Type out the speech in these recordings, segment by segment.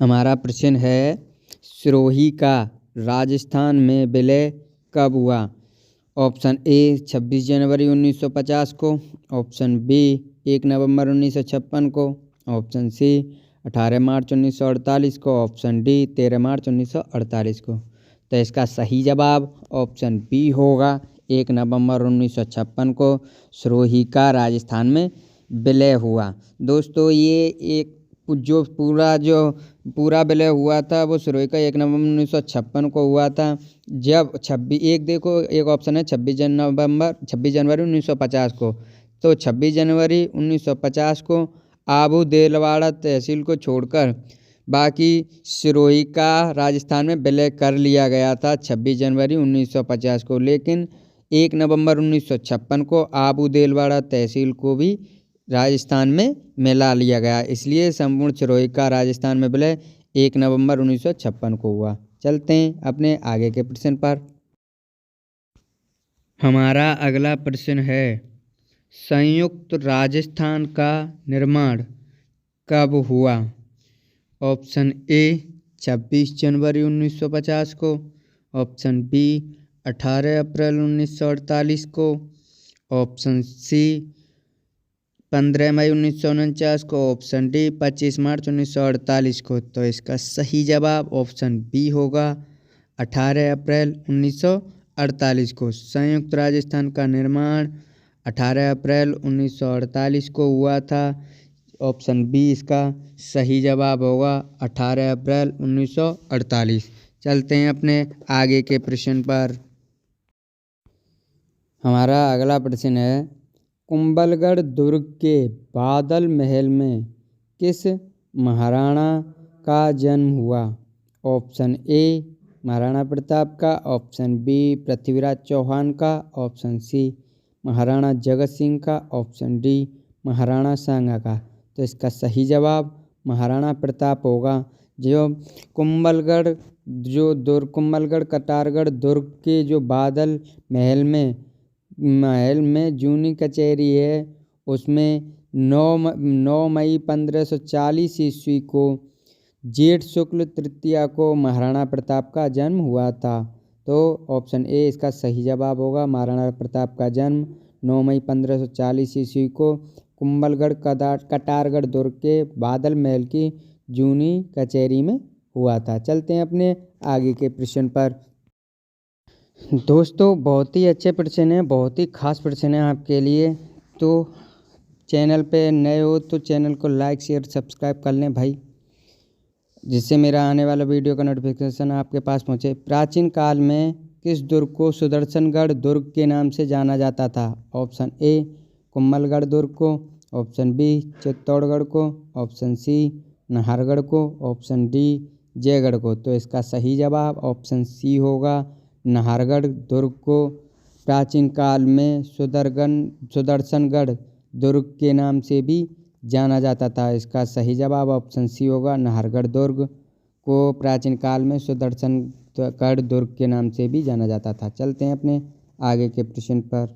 हमारा प्रश्न है, सिरोही का राजस्थान में विलय कब हुआ? ऑप्शन ए 26 जनवरी 1950 को, ऑप्शन बी 1 नवंबर 1956 को, ऑप्शन सी 18 मार्च 1948 को, ऑप्शन डी 13 मार्च 1948 को। तो इसका सही जवाब ऑप्शन बी होगा, 1 नवंबर 1956 को सिरोही का राजस्थान में विलय हुआ। दोस्तों ये एक जो पूरा विलय हुआ था वो सिरोही का 1 नवंबर 1956 को हुआ था। जब एक ऑप्शन है 26 जनवरी 1950 को, तो 26 जनवरी 1950 को आबू देलवाड़ा तहसील को छोड़कर बाकी सिरोही का राजस्थान में विलय कर लिया गया था 26 जनवरी 1950 को। लेकिन 1 नवंबर 1956 को आबू देलवाड़ा तहसील को भी राजस्थान में मिला लिया गया, इसलिए संपूर्ण सिरोही का राजस्थान में विलय 1 नवंबर 1956 को हुआ। चलते हैं अपने आगे के प्रश्न पर। हमारा अगला प्रश्न है, संयुक्त राजस्थान का निर्माण कब हुआ? ऑप्शन ए 26 जनवरी 1950 को, ऑप्शन बी 18 अप्रैल 1948 को, ऑप्शन सी 15 मई 1949 को, ऑप्शन डी 25 मार्च 1948 को। तो इसका सही जवाब ऑप्शन बी होगा, 18 अप्रैल 1948 को। संयुक्त राजस्थान का निर्माण 18 अप्रैल 1948 को हुआ था। ऑप्शन बी इसका सही जवाब होगा, 18 अप्रैल 1948। चलते हैं अपने आगे के प्रश्न पर। हमारा अगला प्रश्न है, कुंभलगढ़ दुर्ग के बादल महल में किस महाराणा का जन्म हुआ? ऑप्शन ए महाराणा प्रताप का, ऑप्शन बी पृथ्वीराज चौहान का, ऑप्शन सी महाराणा जगत सिंह का, ऑप्शन डी महाराणा सांगा का। तो इसका सही जवाब महाराणा प्रताप होगा। जो कुंभलगढ़ कटारगढ़ दुर्ग के जो बादल महल में जूनी कचहरी है, उसमें 9 मई 1540 ईस्वी को जेठ शुक्ल तृतीया को महाराणा प्रताप का जन्म हुआ था। तो ऑप्शन ए इसका सही जवाब होगा, महाराणा प्रताप का जन्म 9 मई 1540 ईस्वी को कुंभलगढ़ कटारगढ़ दुर्ग के बादल महल की जूनी कचहरी में हुआ था। चलते हैं अपने आगे के प्रश्न पर। दोस्तों बहुत ही अच्छे प्रश्न हैं, बहुत ही खास प्रश्न हैं आपके लिए। तो चैनल पे नए हो तो चैनल को लाइक शेयर सब्सक्राइब कर लें भाई, जिससे मेरा आने वाला वीडियो का नोटिफिकेशन आपके पास पहुंचे। प्राचीन काल में किस दुर्ग को सुदर्शनगढ़ दुर्ग के नाम से जाना जाता था? ऑप्शन ए कुंभलगढ़ दुर्ग को, ऑप्शन बी चित्तौड़गढ़ को, ऑप्शन सी नाहरगढ़ को, ऑप्शन डी जयगढ़ को। तो इसका सही जवाब ऑप्शन सी होगा, नाहरगढ़ दुर्ग को प्राचीन काल में सुदर्शनगढ़ दुर्ग के नाम से भी जाना जाता था। इसका सही जवाब ऑप्शन सी होगा, नाहरगढ़ दुर्ग को प्राचीन काल में सुदर्शनगढ़ दुर्ग के नाम से भी जाना जाता था। चलते हैं अपने आगे के प्रश्न पर।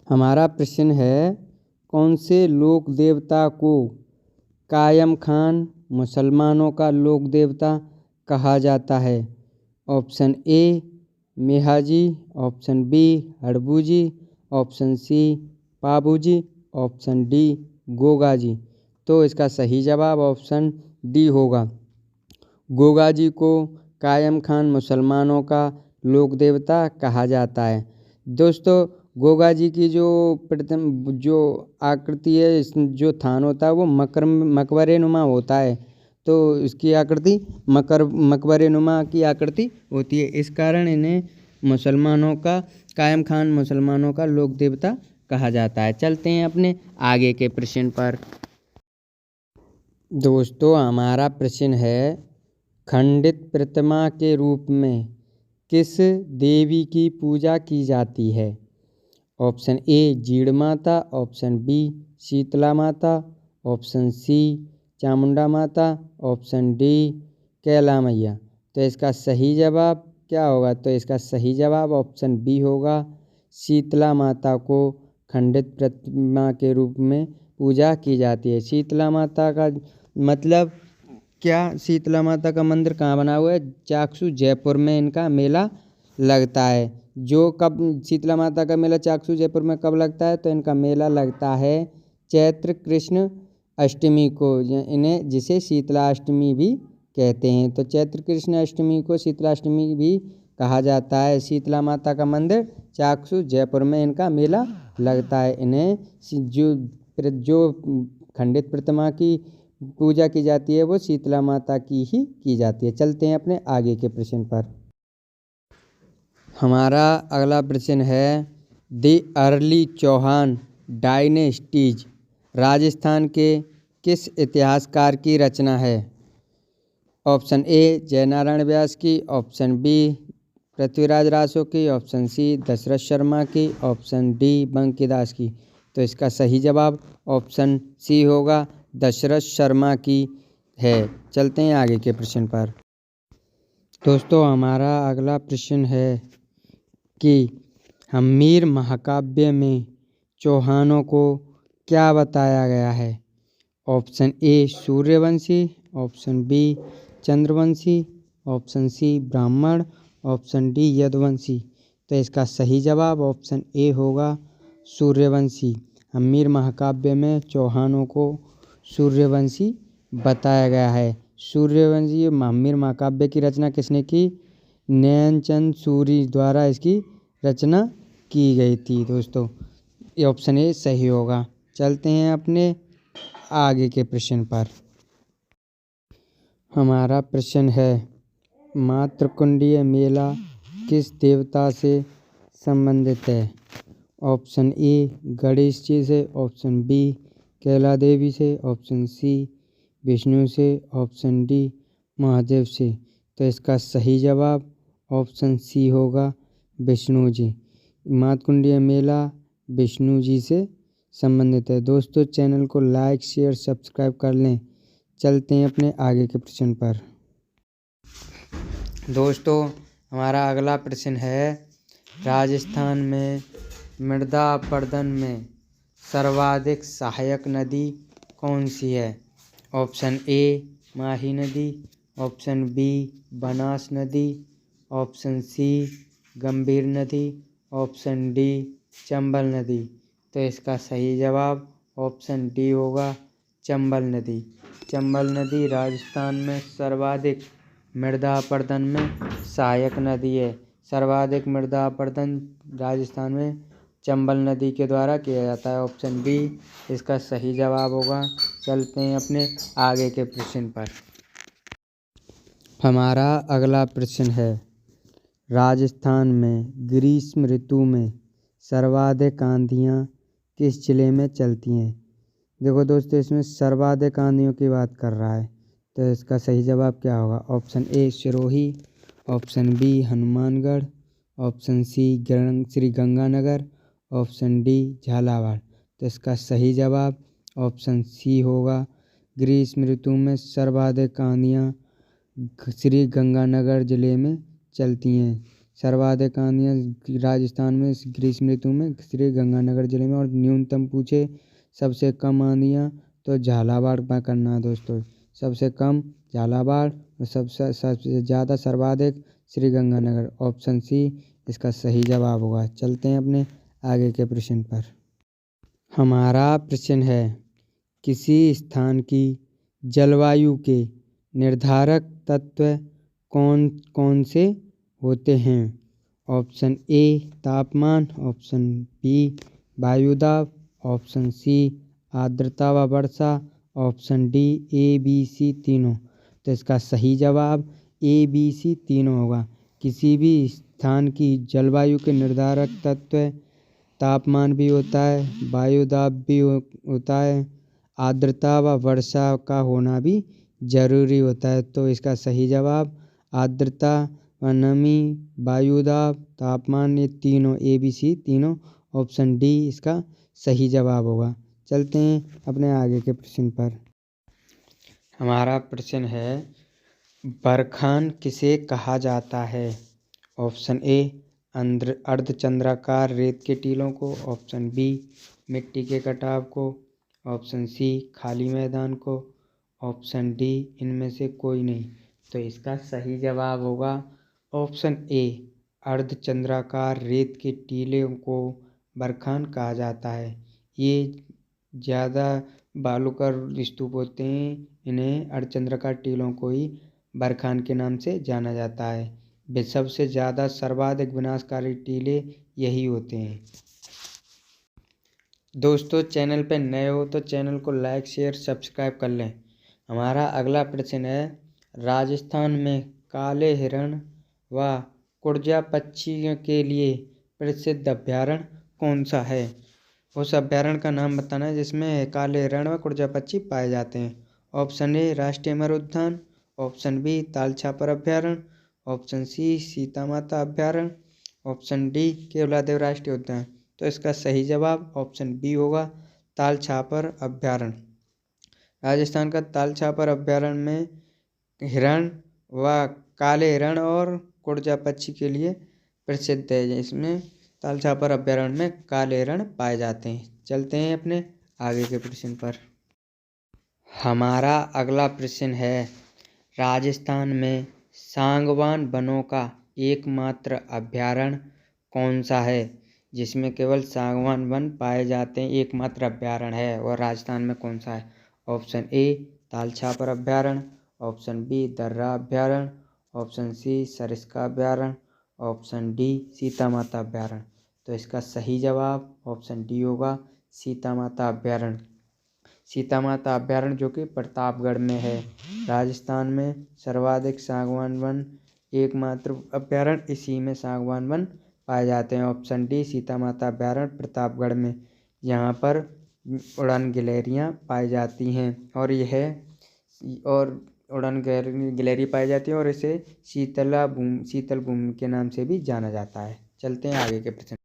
हमारा प्रश्न है, कौन से लोक देवता को कायम खान मुसलमानों का लोक देवता कहा जाता है? Option A Mehaji, option B Harbuji, option C Pabuji, option D Gogaji. तो इसका सही जवाब ऑप्शन डी होगा, गोगाजी को कायम खान मुसलमानों का लोक देवता कहा जाता है। दोस्तों गोगाजी की जो आकृति है, जो थान होता है वो मकबरे नुमा होता है। तो इसकी आकृति मकबरे नुमा की आकृति होती है। इस कारण इन्हें कायम खान मुसलमानों का लोक देवता कहा जाता है। चलते हैं अपने आगे के प्रश्न पर। दोस्तों हमारा प्रश्न है, खंडित प्रतिमा के रूप में किस देवी की पूजा की जाती है? ऑप्शन ए जीड़ माता, ऑप्शन बी शीतला माता, ऑप्शन सी चामुंडा माता, ऑप्शन डी कैला मैया। तो इसका सही जवाब क्या होगा? तो इसका सही जवाब ऑप्शन बी होगा, शीतला माता को खंडित प्रतिमा के रूप में पूजा की जाती है। शीतला माता का मतलब क्या शीतला माता का मंदिर कहाँ बना हुआ है? चाकसू जयपुर में इनका मेला लगता है। जो कब शीतला माता का मेला चाकसू जयपुर में कब लगता है? तो इनका मेला लगता है चैत्र कृष्ण अष्टमी को, इन्हें जिसे शीतला अष्टमी भी कहते हैं। तो चैत्र कृष्ण अष्टमी को शीतला अष्टमी भी कहा जाता है। शीतला माता का मंदिर चाकसू जयपुर में इनका मेला लगता है। इन्हें जो खंडित प्रतिमा की पूजा की जाती है वो शीतला माता की ही की जाती है। चलते हैं अपने आगे के प्रश्न पर। हमारा अगला प्रश्न है the early Chauhan dynasties Rajasthan के किस इतिहासकार की रचना है? ऑप्शन ए जयनारायण व्यास की, ऑप्शन बी पृथ्वीराज रासो की, ऑप्शन सी दशरथ शर्मा की, ऑप्शन डी बंकीदास की। तो इसका सही जवाब ऑप्शन सी होगा, दशरथ शर्मा की है। चलते हैं आगे के प्रश्न पर। दोस्तों हमारा अगला प्रश्न है कि हम्मीर महाकाव्य में चौहानों को क्या बताया गया है? Option A Suryavanshi, option B Chandravanshi, option C ब्राह्मण, ऑप्शन डी यदुवंशी। तो इसका सही जवाब ऑप्शन ए होगा, सूर्यवंशी। हम्मीर महाकाव्य में चौहानों को सूर्यवंशी बताया गया है। सूर्यवंशी हम्मीर महाकाव्य की रचना किसने की? नैनचंद सूरी द्वारा इसकी रचना की गई थी। दोस्तों ये ऑप्शन ए सही होगा। चलते हैं अपने आगे के प्रश्न पर। हमारा प्रश्न है मातृकुंडीय मेला किस देवता से संबंधित है? ऑप्शन ए गणेश जी से, ऑप्शन बी कैला देवी से, ऑप्शन सी विष्णु से, ऑप्शन डी महादेव से। तो इसका सही जवाब ऑप्शन सी होगा, विष्णु जी। मातृकुंडीय मेला विष्णु जी से संबंधित है। दोस्तों चैनल को लाइक शेयर सब्सक्राइब कर लें। चलते हैं अपने आगे के प्रश्न पर। दोस्तों हमारा अगला प्रश्न है राजस्थान में मृदा अपरदन में सर्वाधिक सहायक नदी कौन सी है? ऑप्शन ए माही नदी, ऑप्शन बी बनास नदी, ऑप्शन सी गंभीर नदी, ऑप्शन डी चंबल नदी। तो इसका सही जवाब ऑप्शन डी होगा, चंबल नदी। चंबल नदी राजस्थान में सर्वाधिक मृदा अपरदन में सहायक नदी है। सर्वाधिक मृदा अपरदन राजस्थान में चंबल नदी के द्वारा किया जाता है। ऑप्शन बी इसका सही जवाब होगा। चलते हैं अपने आगे के प्रश्न पर। हमारा अगला प्रश्न है राजस्थान में ग्रीष्म ऋतु में सर्वाधिक आंधियाँ किस जिले में चलती हैं? देखो दोस्तों इसमें सर्वाधिक आंधियों की बात कर रहा है, तो इसका सही जवाब क्या होगा? Option A Sirohi, option B Hanumangarh, option C Shri Ganganagar, option D Jhalawar. तो इसका सही जवाब ऑप्शन सी होगा। ग्रीष्म ऋतु में सर्वाधिक आंधियाँ श्री गंगानगर जिले में चलती हैं। सर्वाधिक आंधियाँ राजस्थान में ग्रीष्म ऋतु में श्री गंगानगर जिले में, और न्यूनतम पूछे सबसे कम आंधियाँ तो झालावाड़ में करना है दोस्तों। सबसे कम झालावाड़ और सबसे ज़्यादा सर्वाधिक श्री गंगानगर। ऑप्शन सी इसका सही जवाब होगा। चलते हैं अपने आगे के प्रश्न पर। हमारा प्रश्न है किसी स्थान की जलवायु के निर्धारक तत्व कौन कौन से होते हैं? ऑप्शन ए तापमान, ऑप्शन बी वायुदाब, ऑप्शन सी आर्द्रता व वर्षा, option D A B C तीनों। तो इसका सही जवाब ए बी सी तीनों होगा। किसी भी स्थान की जलवायु के निर्धारक तत्व तापमान भी होता है, वायुदाब भी होता है, आर्द्रता व वर्षा का होना भी जरूरी होता है। तो इसका सही जवाब आर्द्रता व नमी, वायुदाब, तापमान, ये तीनों ए बी सी तीनों। ऑप्शन डी इसका सही जवाब होगा। चलते हैं अपने आगे के प्रश्न पर। हमारा प्रश्न है बरखान किसे कहा जाता है? ऑप्शन ए अर्धचंद्राकार रेत के टीलों को, ऑप्शन बी मिट्टी के कटाव को, ऑप्शन सी खाली मैदान को, ऑप्शन डी इनमें से कोई नहीं। तो इसका सही जवाब होगा ऑप्शन ए, अर्धचंद्राकार रेत के टीले को बरखान कहा जाता है। ये ज़्यादा बालूकर स्तूप होते हैं, इन्हें अर्धचंद्राकार टीलों को ही बरखान के नाम से जाना जाता है। वे सबसे ज़्यादा सर्वाधिक विनाशकारी टीले यही होते हैं। दोस्तों, चैनल पर नए हो तो चैनल को लाइक शेयर सब्सक्राइब कर लें। हमारा अगला प्रश्न है, राजस्थान में काले हिरण व कुर्जा पक्षियों के लिए प्रसिद्ध अभयारण्य कौन सा है? उस अभयारण्य का नाम बताना है जिसमें काले हिरण व कुर्जा पक्षी पाए जाते हैं। ऑप्शन ए, राष्ट्रीय अमर उद्यान। ऑप्शन बी, तालछापर अभयारण्य। ऑप्शन सी, सीता माता अभयारण्य। ऑप्शन डी, केवलादेव राष्ट्रीय उद्यान। तो इसका सही जवाब ऑप्शन बी होगा, तालछापर अभयारण्य। राजस्थान का तालछापर अभयारण्य में हिरण व काले हिरण और कुर्जा पक्षी के लिए प्रसिद्ध है। इसमें तालछापर अभयारण्य में काले हिरण पाए जाते हैं। चलते हैं अपने आगे के प्रश्न पर। हमारा अगला प्रश्न है, राजस्थान में सागवान वनों का एकमात्र अभयारण्य कौन सा है? जिसमें केवल सागवान वन पाए जाते हैं, एकमात्र अभयारण्य है, और राजस्थान में कौन सा है? ऑप्शन ए, तालछापर अभयारण्य। ऑप्शन बी, दर्रा अभयारण्य। ऑप्शन सी, सरिस्का अभयारण्य। ऑप्शन डी, सीता माता अभयारण्य। तो इसका सही जवाब ऑप्शन डी होगा, सीता माता अभयारण्य। सीता माता अभयारण्य जो कि प्रतापगढ़ में है। राजस्थान में सर्वाधिक सागवान वन एकमात्र अभयारण्य इसी में सागवान वन पाए जाते हैं। ऑप्शन डी, सीता माता अभयारण्य प्रतापगढ़ में। यहाँ पर उड़न गिलहरियाँ पाई जाती हैं और उड़न गिलहरी पाई जाती है और इसे शीतल भूमि के नाम से भी जाना जाता है। चलते हैं आगे के प्रश्न।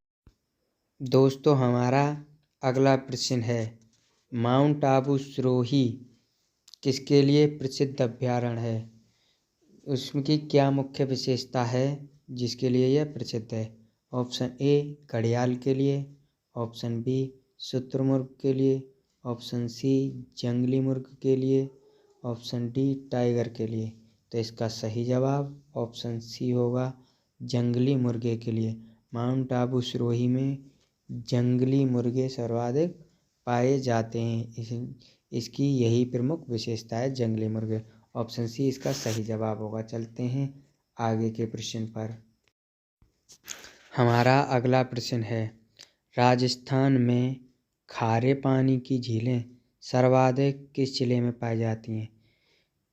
दोस्तों, हमारा अगला प्रश्न है, माउंट आबू सिरोही किसके लिए प्रसिद्ध अभयारण्य है? उसकी क्या मुख्य विशेषता है जिसके लिए यह प्रसिद्ध है? ऑप्शन ए, घड़ियाल के लिए। ऑप्शन बी, शुतुरमुर्ग के लिए। ऑप्शन सी, जंगली मुर्ग के लिए। ऑप्शन डी, टाइगर के लिए। तो इसका सही जवाब ऑप्शन सी होगा, जंगली मुर्गे के लिए। माउंट आबू सिरोही में जंगली मुर्गे सर्वाधिक पाए जाते हैं। इसकी यही प्रमुख विशेषता है, जंगली मुर्गे। ऑप्शन सी इसका सही जवाब होगा। चलते हैं आगे के प्रश्न पर। हमारा अगला प्रश्न है, राजस्थान में खारे पानी की झीलें सर्वाधिक किस जिले में पाई जाती हैं?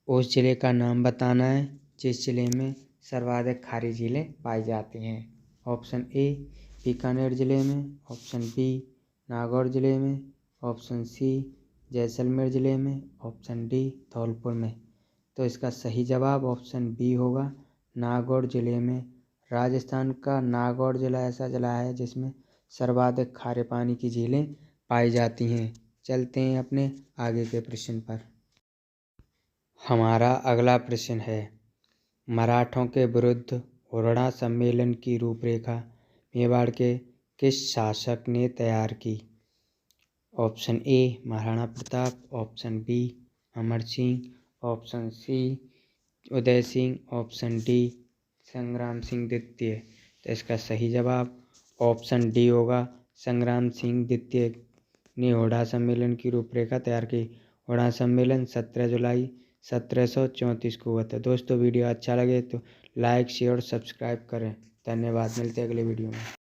उस जिले का नाम बताना है जिस जिले में सर्वाधिक खारी झीलें पाई जाती हैं। ऑप्शन ए, बीकानेर जिले में। ऑप्शन बी, नागौर जिले में। ऑप्शन सी, जैसलमेर जिले में। ऑप्शन डी, धौलपुर में। तो इसका सही जवाब ऑप्शन बी होगा, नागौर जिले में। राजस्थान का नागौर जिला ऐसा जिला है जिसमें सर्वाधिक खारे पानी की झीलें पाई जाती हैं। चलते हैं अपने आगे के प्रश्न पर। हमारा अगला प्रश्न है, मराठों के विरुद्ध हुरड़ा सम्मेलन की रूपरेखा मेवाड़ के किस शासक ने तैयार की? Option A, Maharana Pratap. Option B, Amar Singh. Option C, Uday Singh. Option D, Sangram Singh द्वितीय। तो इसका सही जवाब ऑप्शन डी होगा, संग्राम सिंह द्वितीय ने हुरड़ा सम्मेलन की रूपरेखा तैयार की। हुरड़ा सम्मेलन 17 जुलाई 1734 को हुआ था। दोस्तों, वीडियो अच्छा लगे तो लाइक शेयर और सब्सक्राइब करें। धन्यवाद। मिलते हैं अगले वीडियो में।